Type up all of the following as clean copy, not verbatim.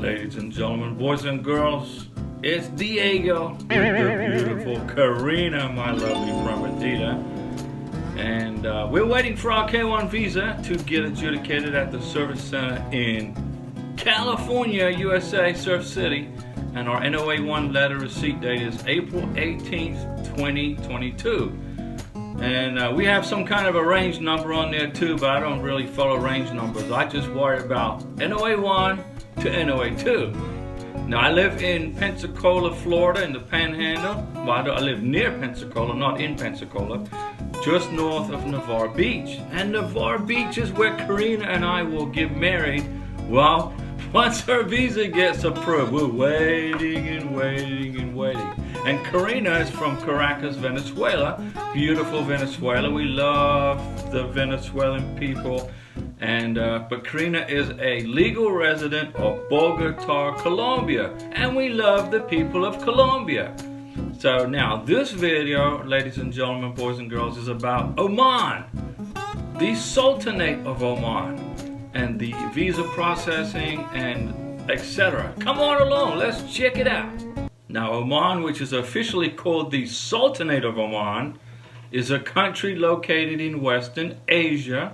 Ladies and gentlemen, boys and girls, it's Diego with the beautiful Karina, my lovely prometida. And we're waiting for our K1 visa to get adjudicated at the service center in California, USA, Surf City. And our NOA1 letter receipt date is April 18th, 2022. And we have some kind of a range number on there too, but I don't really follow range numbers. I just worry about NOA1 to NOA2. Now I live in Pensacola, Florida, in the Panhandle. Well, I live near Pensacola, not in Pensacola, just north of Navarre Beach. And Navarre Beach is where Karina and I will get married. Well, once her visa gets approved. We're waiting and waiting and waiting. And Karina is from Caracas, Venezuela. Beautiful Venezuela. We love the Venezuelan people. And but Karina is a legal resident of Bogota, Colombia. And we love the people of Colombia. So now this video, ladies and gentlemen, boys and girls, is about Oman, the Sultanate of Oman, and the visa processing and etc. Come on along, let's check it out. Now Oman, which is officially called the Sultanate of Oman, is a country located in Western Asia.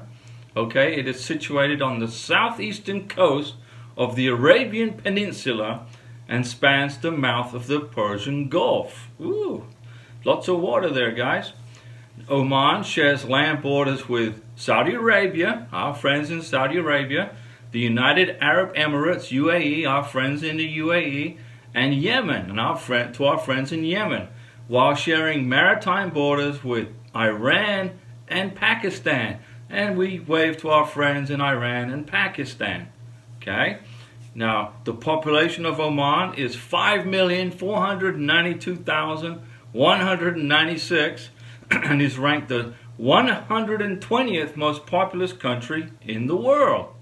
Okay, it is situated on the southeastern coast of the Arabian Peninsula and spans the mouth of the Persian Gulf. Ooh, lots of water there, guys. Oman shares land borders with Saudi Arabia, our friends in Saudi Arabia, the United Arab Emirates, UAE, our friends in the UAE, and Yemen, and our friends in Yemen, while sharing maritime borders with Iran and Pakistan. And we wave to our friends in Iran and Pakistan. Okay? Now, the population of Oman is 5,492,196 and is ranked the 120th most populous country in the world.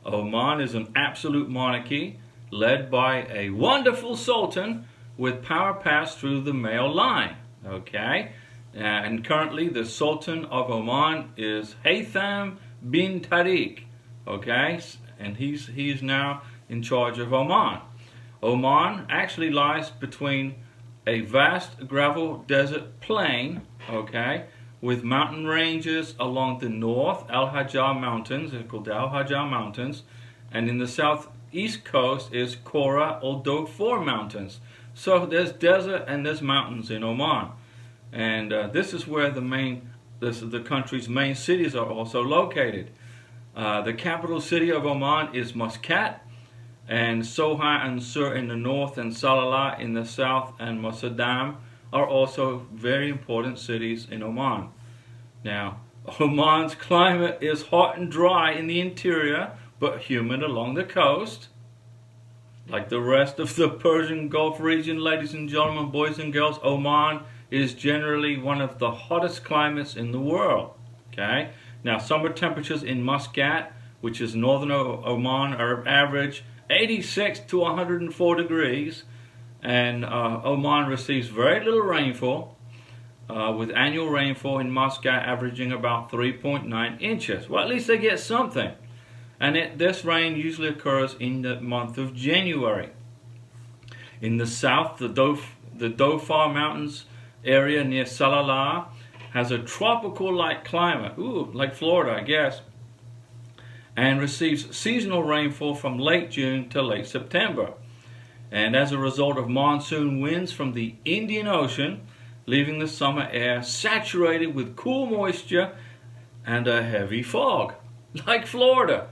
Oman is an absolute monarchy led by a wonderful sultan with power passed through the male line. Okay? And currently the Sultan of Oman is Haytham bin Tariq. Okay? And he's now in charge of Oman. Oman actually lies between a vast gravel desert plain, okay, with mountain ranges along the north, Al-Hajar Mountains, they're called the Al-Hajar Mountains, and in the southeast coast is Kora or Dofor Mountains. So there's desert and there's mountains in Oman. And this is where the country's main cities are also located. The capital city of Oman is Muscat, and Soha and Sur in the north, and Salalah in the south, and Mosaddam are also very important cities in Oman. Now, Oman's climate is hot and dry in the interior, but humid along the coast. Like the rest of the Persian Gulf region, ladies and gentlemen, boys and girls, Oman is generally one of the hottest climates in the world. Okay? Now, summer temperatures in Muscat, which is northern Oman, are average 86 to 104 degrees, and Oman receives very little rainfall, with annual rainfall in Muscat averaging about 3.9 inches. Well, at least they get something. And this rain usually occurs in the month of January. In the south, the Dhofar Mountains area near Salalah has a tropical-like climate, like Florida, I guess, and receives seasonal rainfall from late June to late September. And as a result of monsoon winds from the Indian Ocean, leaving the summer air saturated with cool moisture and a heavy fog, like Florida.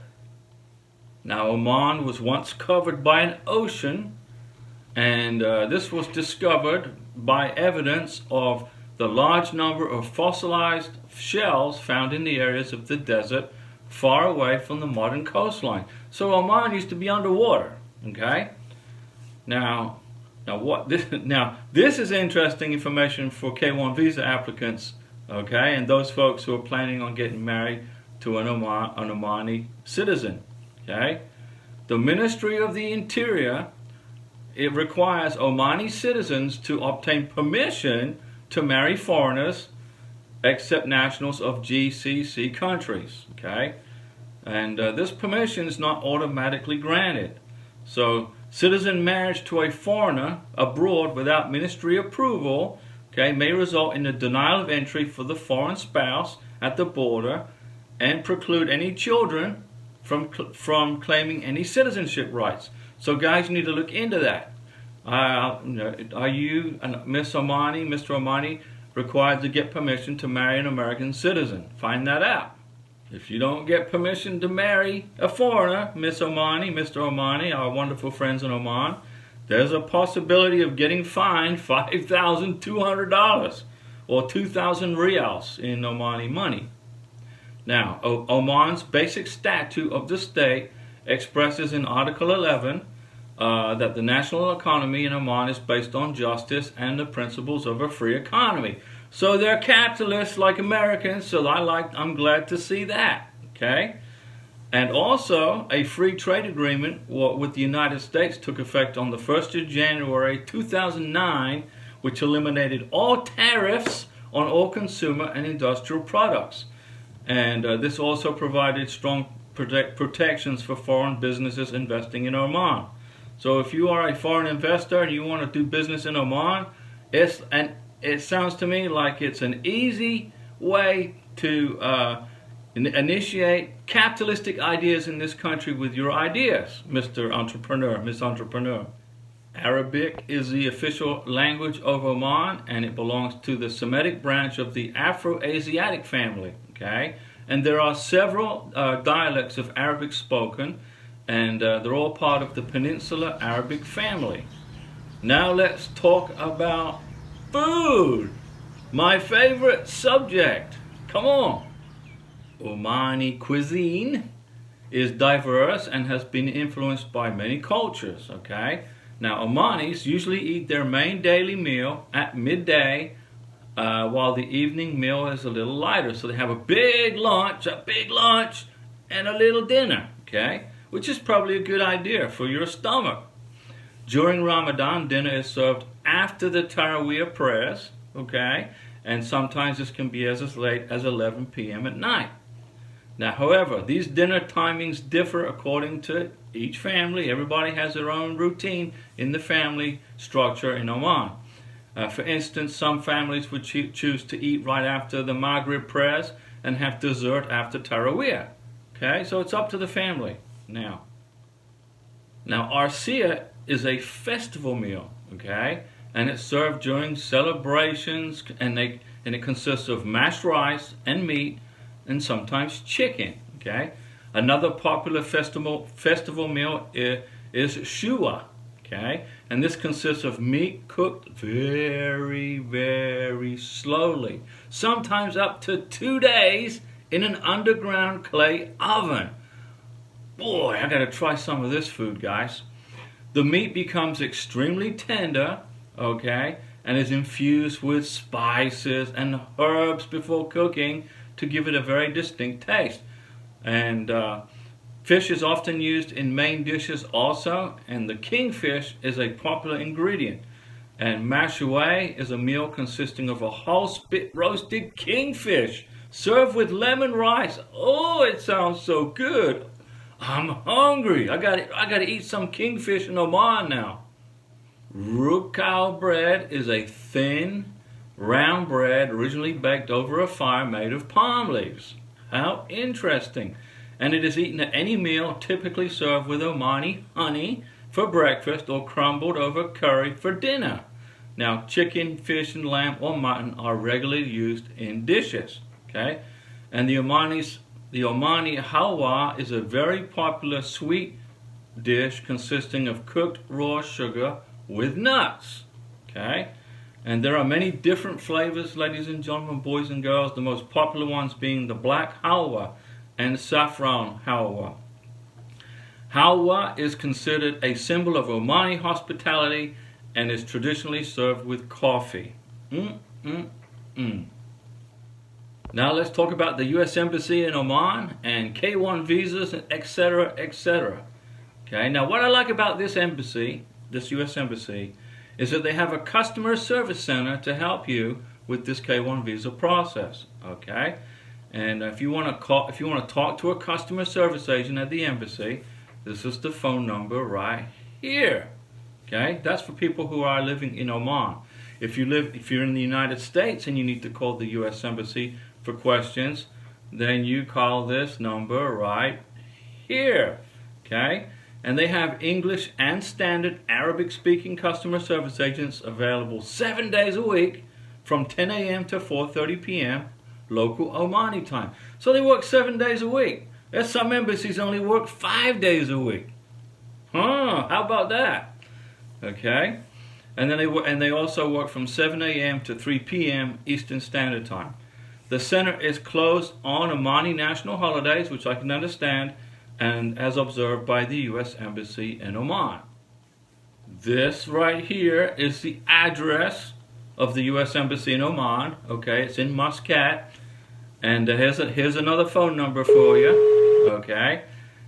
Now, Oman was once covered by an ocean, and this was discovered by evidence of the large number of fossilized shells found in the areas of the desert far away from the modern coastline. So Oman used to be underwater. Okay. Now this is interesting information for K1 visa applicants. Okay, and those folks who are planning on getting married to an Omani citizen. Okay, the Ministry of the Interior, it requires Omani citizens to obtain permission to marry foreigners except nationals of GCC countries. Okay, and this permission is not automatically granted. So citizen marriage to a foreigner abroad without ministry approval, okay, may result in the denial of entry for the foreign spouse at the border and preclude any children from claiming any citizenship rights. So guys, you need to look into that. Are you, Miss Omani, Mr. Omani, required to get permission to marry an American citizen? Find that out. If you don't get permission to marry a foreigner, Miss Omani, Mr. Omani, our wonderful friends in Oman, there's a possibility of getting fined $5,200 or 2,000 riyals in Omani money. Now, Oman's basic statute of the state expresses in Article 11 that the national economy in Oman is based on justice and the principles of a free economy. So they're capitalists like Americans, so I'm glad to see that, okay? And also, a free trade agreement with the United States took effect on the 1st of January 2009, which eliminated all tariffs on all consumer and industrial products. And this also provided strong protections for foreign businesses investing in Oman. So if you are a foreign investor and you want to do business in Oman, it sounds to me like it's an easy way to initiate capitalistic ideas in this country with your ideas, Mr. Entrepreneur, Miss Entrepreneur. Arabic is the official language of Oman, and it belongs to the Semitic branch of the Afro-Asiatic family, okay? And there are several dialects of Arabic spoken, and they're all part of the Peninsula Arabic family. Now let's talk about food, my favorite subject. Come on. Omani cuisine is diverse and has been influenced by many cultures, okay? Now, Omanis usually eat their main daily meal at midday, while the evening meal is a little lighter. So they have a big lunch, and a little dinner, okay? Which is probably a good idea for your stomach. During Ramadan, dinner is served after the Taraweeh prayers, okay? And sometimes this can be as late as 11 p.m. at night. Now, however, these dinner timings differ according to each family. Everybody has their own routine in the family structure in Oman. For instance, some families would choose to eat right after the Maghrib prayers and have dessert after Taraweeh. Okay, so it's up to the family. Now, arsia is a festival meal, okay? And it's served during celebrations, and it consists of mashed rice and meat, and sometimes chicken, okay? Another popular festival meal is shua, okay? And this consists of meat cooked very, very slowly, sometimes up to 2 days in an underground clay oven. Boy, I gotta try some of this food, guys. The meat becomes extremely tender, okay, and is infused with spices and herbs before cooking to give it a very distinct taste. And fish is often used in main dishes also, and the kingfish is a popular ingredient. And mashuay is a meal consisting of a whole spit roasted kingfish served with lemon rice. Oh, it sounds so good. I'm hungry. I gotta eat some kingfish in Oman now. Rukau bread is a thin, round bread originally baked over a fire made of palm leaves. How interesting. And it is eaten at any meal, typically served with Omani honey for breakfast or crumbled over curry for dinner. Now, chicken, fish, and lamb or mutton are regularly used in dishes. Okay? And the Omani halwa is a very popular sweet dish consisting of cooked raw sugar with nuts. Okay? And there are many different flavors, ladies and gentlemen, boys and girls, the most popular ones being the black halwa and saffron halwa. Halwa is considered a symbol of Omani hospitality and is traditionally served with coffee. Now let's talk about the U.S. Embassy in Oman and K-1 visas, etc., etc. Okay, now what I like about this embassy, this U.S. Embassy, is that they have a customer service center to help you with this K-1 visa process. Okay, and if you want to talk to a customer service agent at the embassy, This is the phone number right here. Okay, that's for people who are living in Oman. If you're in the United States and you need to call the U.S. Embassy for questions, then you call this number right here. Okay, and they have English and standard Arabic-speaking customer service agents available 7 days a week from 10 a.m. to 4:30 p.m. local Omani time. So they work 7 days a week. There's some embassies only work 5 days a week. Huh? How about that? Okay, and then they also work from 7 a.m. to 3 p.m. Eastern Standard Time. The center is closed on Omani national holidays, which I can understand, and as observed by the U.S. Embassy in Oman. This right here is the address of the U.S. Embassy in Oman. Okay, it's in Muscat, and here's another phone number for you. Okay,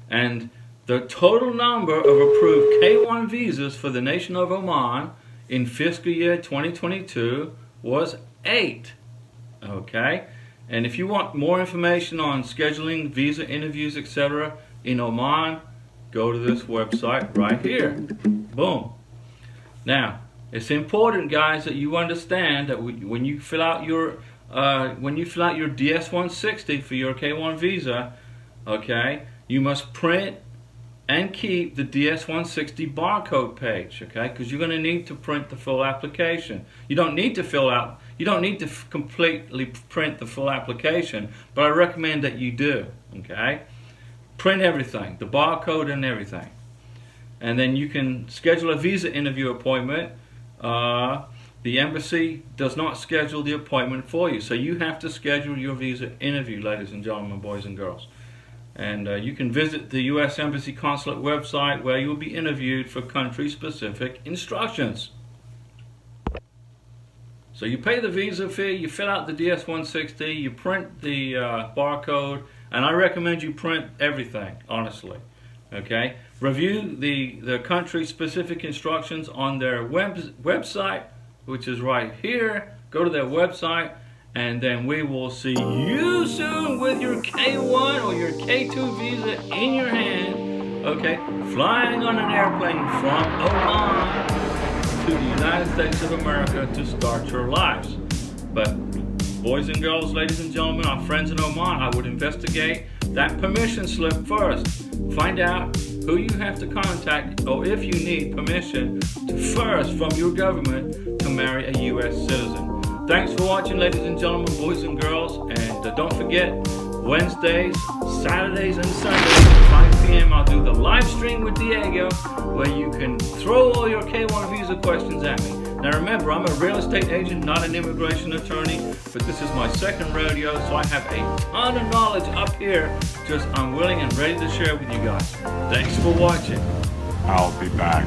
and the total number of approved K1 visas for the nation of Oman in fiscal year 2022 was 8. Okay, and if you want more information on scheduling visa interviews, etc. in Oman, go to this website right here. Boom. Now, it's important, guys, that you understand that when you fill out your DS-160 for your K1 visa, okay, you must print and keep the DS-160 barcode page, okay, because you're going to need to print the full application. You don't need to completely print the full application, but I recommend that you do, okay. Print everything, the barcode and everything, and then you can schedule a visa interview appointment. The embassy does not schedule the appointment for you, so you have to schedule your visa interview, ladies and gentlemen, boys and girls. And you can visit the U.S. Embassy Consulate website where you will be interviewed for country-specific instructions. So you pay the visa fee, you fill out the DS-160, you print the barcode, and I recommend you print everything, honestly. Okay? Review the country-specific instructions on their website, which is right here. Go to their website, and then we will see you soon with your K1 or your K2 visa in your hand, okay, flying on an airplane from Oman to the United States of America to start your lives. But boys and girls, ladies and gentlemen, our friends in Oman, I would investigate that permission slip first. Find out who you have to contact, or if you need permission first from your government to marry a U.S. citizen. Thanks for watching, ladies and gentlemen, boys and girls, and don't forget, Wednesdays, Saturdays, and Sundays at 5 p.m. I'll do the live stream with Diego, where you can throw all your K1 visa questions at me. Now remember, I'm a real estate agent, not an immigration attorney, but this is my second rodeo, so I have a ton of knowledge up here, just I'm willing and ready to share with you guys. Thanks for watching. I'll be back.